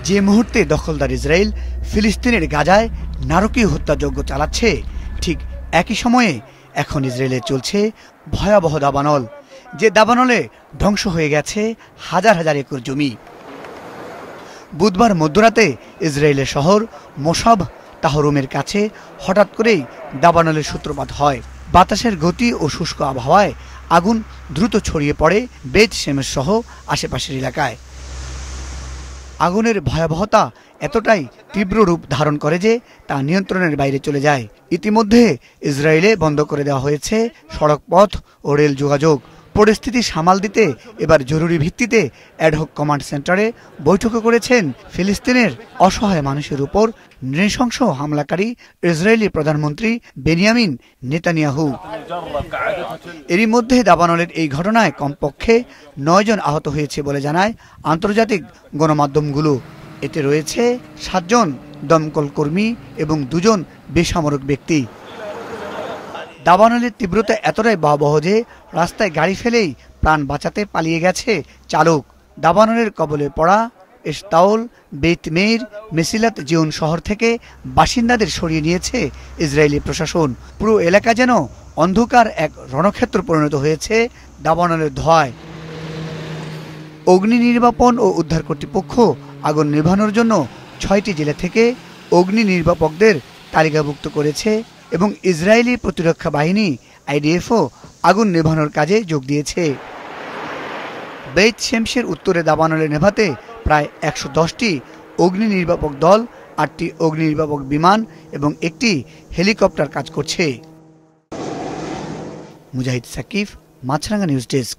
যে মুহূর্তে দখলদার ইসরায়েল ফিলিস্তিনের গাজায় নারকীয় হত্যাযজ্ঞ চালাচ্ছে, ঠিক একই সময়ে এখন ইসরায়েলে চলছে ভয়াবহ দাবানল, যে দাবানলে ধ্বংস হয়ে গেছে হাজার হাজার একর জমি। বুধবার মধ্যরাতে ইসরায়েলের শহর মোসাব তাহরুমের কাছে হঠাৎ করেই দাবানলের সূত্রপাত হয়। বাতাসের গতি ও শুষ্ক আবহাওয়ায় আগুন দ্রুত ছড়িয়ে পড়ে বেত শেমেশ সহ আশেপাশের এলাকায়। আগুনের ভয়াবহতা এতটাই তীব্র রূপ ধারণ করে যে তা নিয়ন্ত্রণের বাইরে চলে যায়। ইতিমধ্যে ইসরায়েলে বন্ধ করে দেওয়া হয়েছে সড়ক পথ ও রেল যোগাযোগ। পরিস্থিতি সামাল দিতে এবার জরুরি ভিত্তিতে অ্যাডহক কমান্ড সেন্টারে বৈঠকও করেছেন ফিলিস্তিনের অসহায় মানুষের উপর নৃশংস হামলাকারী ইসরায়েলি প্রধানমন্ত্রী বেনিয়ামিন নেতানিয়াহু। এরই মধ্যে দাবানলের এই ঘটনায় কমপক্ষে 9 জন আহত হয়েছে বলে জানায় আন্তর্জাতিক গণমাধ্যমগুলো। এতে রয়েছে 7 জন দমকল কর্মী এবং 2 জন বেসামরিক ব্যক্তি। দাবানলের তীব্রতা এতটাই ভয়াবহ যে রাস্তায় গাড়ি ফেলেই প্রাণ বাঁচাতে পালিয়ে গেছে চালক। দাবানলের কবলে পড়া এশতাওল, বেত মেইর, মেসিলাত জিওন শহর থেকে বাসিন্দাদের সরিয়ে নিয়েছে ইসরায়েলি প্রশাসন। পুরো এলাকা যেন অন্ধকার এক রণক্ষেত্র পরিণত হয়েছে দাবানলের ধোঁয়ায়। অগ্নি নির্বাপন ও উদ্ধার কর্তৃপক্ষ আগুন নিভানোর জন্য 6টি জেলা থেকে অগ্নি নির্বাপকদের তালিকাভুক্ত করেছে এবং ইসরায়েলি প্রতিরক্ষা বাহিনী আইডিএফও আগুন নেভানোর কাজে যোগ দিয়েছে। বেত শেমশের উত্তরে দাবানলে নেভাতে প্রায় 110টি অগ্নি নির্বাপক দল, 8টি অগ্নি নির্বাপক বিমান এবং 1টি হেলিকপ্টার কাজ করছে। মুজাহিদ সাকিব, মাছরাঙ্গা নিউজ ডেস্ক।